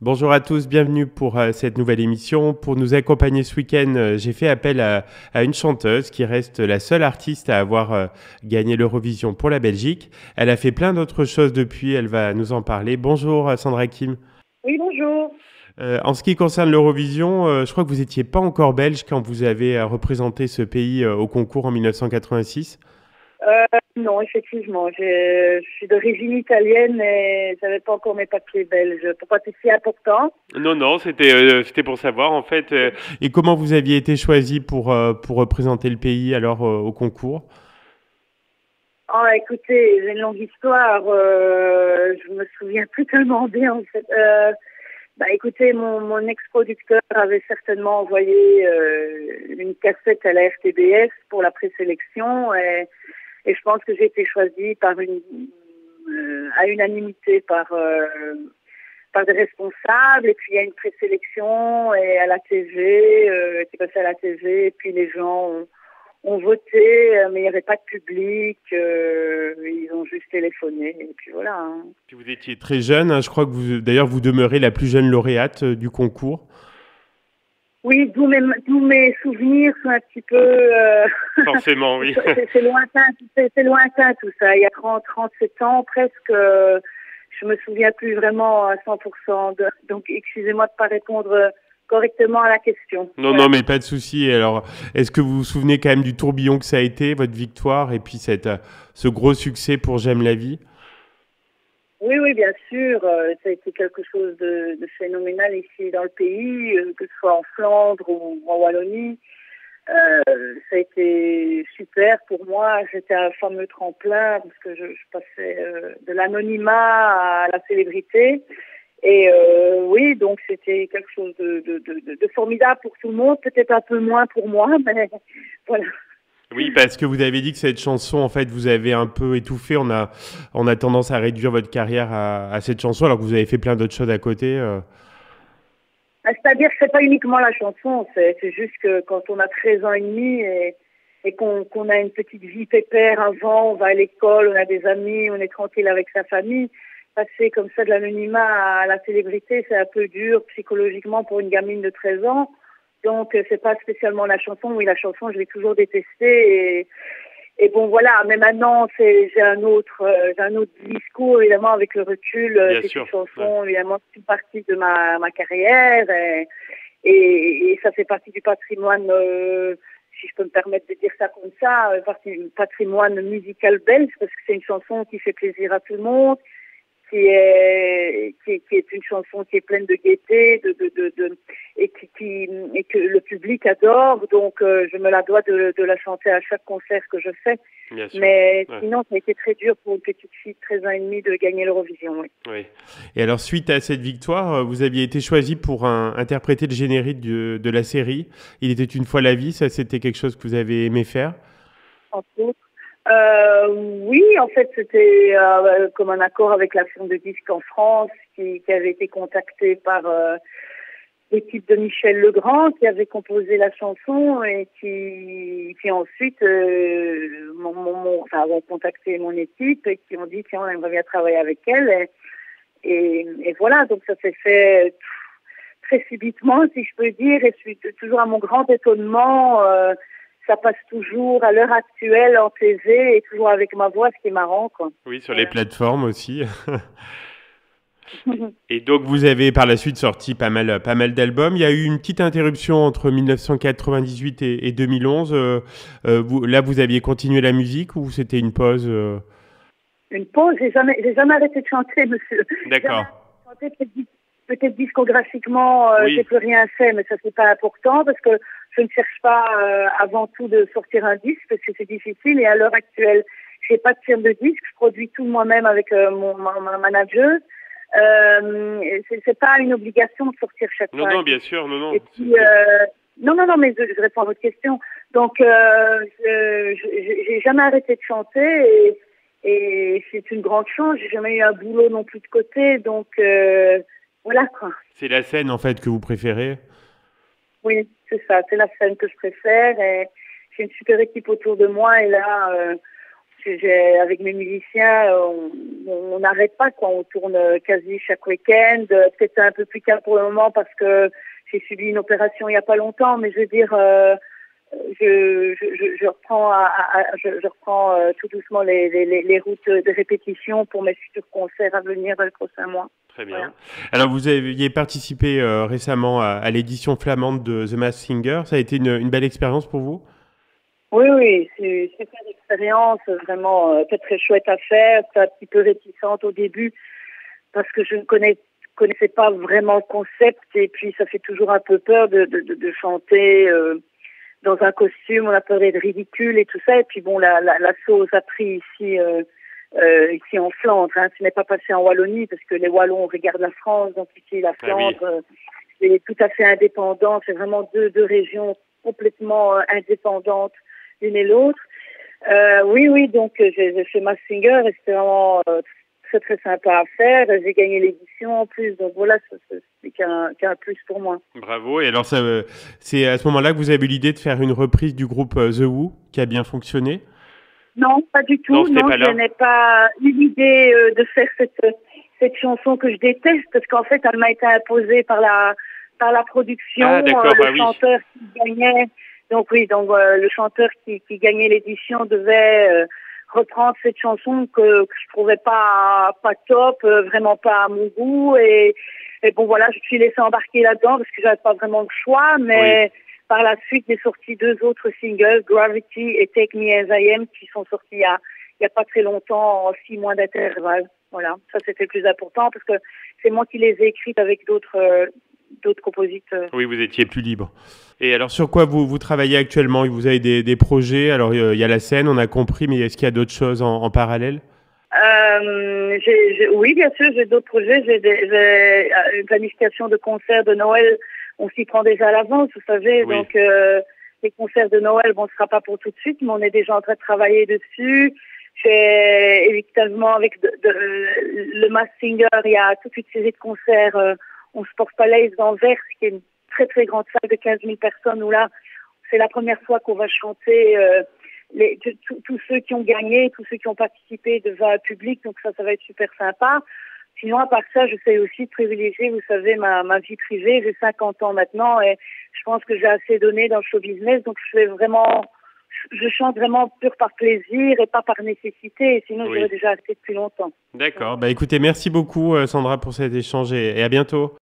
Bonjour à tous, bienvenue pour cette nouvelle émission. Pour nous accompagner ce week-end, j'ai fait appel à une chanteuse qui reste la seule artiste à avoir gagné l'Eurovision pour la Belgique. Elle a fait plein d'autres choses depuis, elle va nous en parler. Bonjour Sandra Kim. Oui, bonjour. En ce qui concerne l'Eurovision, je crois que vous n'étiez pas encore belge quand vous avez représenté ce pays au concours en 1986. Non, effectivement, je suis d'origine italienne et j'avais pas encore mes papiers belges. Pourquoi c'est si important? Non, non, c'était pour savoir en fait. Et comment vous aviez été choisi pour représenter le pays alors au concours? Ah, écoutez, j'ai une longue histoire. Je me souviens plus tellement bien en fait. Écoutez, mon ex-producteur avait certainement envoyé une cassette à la RTBS pour la présélection et je pense que j'ai été choisie à unanimité par des responsables, et puis il y a une présélection et à la TV, c'est passé à la TV, et puis les gens ont voté, mais il n'y avait pas de public, ils ont juste téléphoné, et puis voilà, hein. Puis vous étiez très jeune, hein, je crois que d'ailleurs vous demeurez la plus jeune lauréate du concours. Oui, d'où mes souvenirs sont un petit peu, Forcément, oui. c'est lointain, c'est lointain tout ça. Il y a 37 ans presque, je me souviens plus vraiment à 100%. Donc, excusez-moi de pas répondre correctement à la question. Non, non, Voilà. mais pas de souci. Alors, est-ce que vous vous souvenez quand même du tourbillon que ça a été, votre victoire, et puis ce gros succès pour J'aime la vie? Oui, oui, bien sûr. Ça a été quelque chose de phénoménal ici dans le pays, que ce soit en Flandre ou en Wallonie. Ça a été super pour moi. C'était un fameux tremplin parce que je passais de l'anonymat à la célébrité. Et oui, donc c'était quelque chose de formidable pour tout le monde, peut-être un peu moins pour moi, mais voilà. Oui, parce que vous avez dit que cette chanson, en fait, vous avez un peu étouffé. On a tendance à réduire votre carrière à cette chanson, alors que vous avez fait plein d'autres choses à côté. C'est-à-dire que c'est pas uniquement la chanson, c'est juste que quand on a 13 ans et demi et qu'on a une petite vie pépère avant, on va à l'école, on a des amis, on est tranquille avec sa famille, passer comme ça de l'anonymat à la célébrité, c'est un peu dur psychologiquement pour une gamine de 13 ans. Donc c'est pas spécialement la chanson. Oui, la chanson, je l'ai toujours détestée et bon voilà, mais maintenant j'ai un autre discours évidemment avec le recul. Bien C'est une sûr. Ouais. chanson évidemment une partie de ma carrière et ça fait partie du patrimoine, si je peux me permettre de dire ça comme ça, partie du patrimoine musical belge parce que c'est une chanson qui fait plaisir à tout le monde, qui est une chanson qui est pleine de gaieté, et que le public adore. Donc, je me la dois de la chanter à chaque concert que je fais. Bien sûr. Mais Ouais. sinon, ça a été très dur pour une petite fille de 13 ans et demi de gagner l'Eurovision, oui. Oui. Et alors, suite à cette victoire, vous aviez été choisi pour interpréter le générique de la série. Il était une fois la vie. Ça, c'était quelque chose que vous avez aimé faire. Entre autres. Oui, en fait, c'était comme un accord avec la firme de disques en France qui avait été contactée par l'équipe de Michel Legrand qui avait composé la chanson et qui ensuite ont contacté mon équipe et qui ont dit tiens, on aimerait bien travailler avec elle et voilà, donc ça s'est fait très subitement si je peux dire et je suis toujours à mon grand étonnement, ça passe toujours à l'heure actuelle en TV et toujours avec ma voix, ce qui est marrant quoi. Oui, sur les Voilà. plateformes aussi. Et donc, vous avez par la suite sorti pas mal d'albums. Il y a eu une petite interruption entre 1998 et 2011. Là, vous aviez continué la musique ou c'était une pause Une pause, j'ai jamais arrêté de chanter, monsieur. J'ai jamais D'accord. arrêté de chanter, peut-être discographiquement, j'ai Oui. plus rien fait, mais ça c'est pas important parce que je ne cherche pas avant tout de sortir un disque parce que c'est difficile et à l'heure actuelle, j'ai pas de firme de disque, je produis tout moi-même avec ma manager. C'est pas une obligation de sortir chaque Non, fois un non, bien disque. sûr, non, Et non. puis, non, mais je réponds à votre question. Donc, j'ai jamais arrêté de chanter et c'est une grande chance. J'ai jamais eu un boulot non plus de côté, donc voilà quoi. C'est la scène en fait que vous préférez. Oui, c'est ça. C'est la scène que je préfère et j'ai une super équipe autour de moi et là, avec mes musiciens, on n'arrête pas, quoi. On tourne quasi chaque week-end. Peut-être un peu plus calme pour le moment parce que j'ai subi une opération il y a pas longtemps, mais je veux dire, je reprends, je reprends tout doucement les routes de répétition pour mes futurs concerts à venir dans les prochains mois. Très bien. Voilà. Alors, vous aviez participé récemment à l'édition flamande de The Masked Singer. Ça a été une belle expérience pour vous? Oui, c'est une super expérience, vraiment très très chouette à faire. C'est un petit peu réticente au début parce que je ne connaissais pas vraiment le concept et puis ça fait toujours un peu peur de chanter dans un costume. On a peur d'être ridicule et tout ça. Et puis bon, la sauce a pris ici en Flandre. Hein. Ce n'est pas passé en Wallonie parce que les Wallons regardent la France, donc ici la Flandre est tout à fait indépendante. C'est vraiment deux régions complètement indépendantes l'une et l'autre. Oui, donc j'ai fait Masked Singer et c'était vraiment très très sympa à faire. J'ai gagné l'édition en plus, donc voilà, c'est qu'un plus pour moi. Bravo. Et alors, c'est à ce moment-là que vous avez eu l'idée de faire une reprise du groupe The Who, qui a bien fonctionné? Non, pas du tout. Non, je n'ai pas eu l'idée de faire cette chanson que je déteste parce qu'en fait, elle m'a été imposée par la production. Ah, d'accord, le chanteur qui gagnait. Donc le chanteur qui gagnait l'édition devait reprendre cette chanson que je trouvais pas top, vraiment pas à mon goût et bon voilà, je me suis laissée embarquer là-dedans parce que j'avais pas vraiment le choix, mais par la suite j'ai sorti 2 autres singles, Gravity et Take Me As I Am, qui sont sortis il y a pas très longtemps, en 6 mois d'intervalle. Voilà, ça c'était le plus important parce que c'est moi qui les ai écrites avec d'autres compositeurs. Oui, vous étiez plus libre. Et alors, sur quoi vous travaillez actuellement? Vous avez des projets? Alors, il y a la scène, on a compris, mais est-ce qu'il y a d'autres choses en parallèle? Oui, bien sûr, j'ai d'autres projets. J'ai une planification de concerts de Noël. On s'y prend déjà à l'avance, vous savez. Oui. Donc, les concerts de Noël, bon, ce sera pas pour tout de suite, mais on est déjà en train de travailler dessus. J'ai évidemment avec le Masked Singer, il y a toute une série de concerts. On Sport Palace d'Anvers, qui est une très très grande salle de 15 000 personnes, où là, c'est la première fois qu'on va chanter tous ceux qui ont gagné, tous ceux qui ont participé devant un public, donc ça va être super sympa. Sinon, à part ça, j'essaie aussi de privilégier, vous savez, ma vie privée. J'ai 50 ans maintenant et je pense que j'ai assez donné dans le show business, donc je chante vraiment pur par plaisir et pas par nécessité, sinon j'aurais déjà arrêté depuis longtemps. D'accord, écoutez, merci beaucoup Sandra pour cet échange et à bientôt.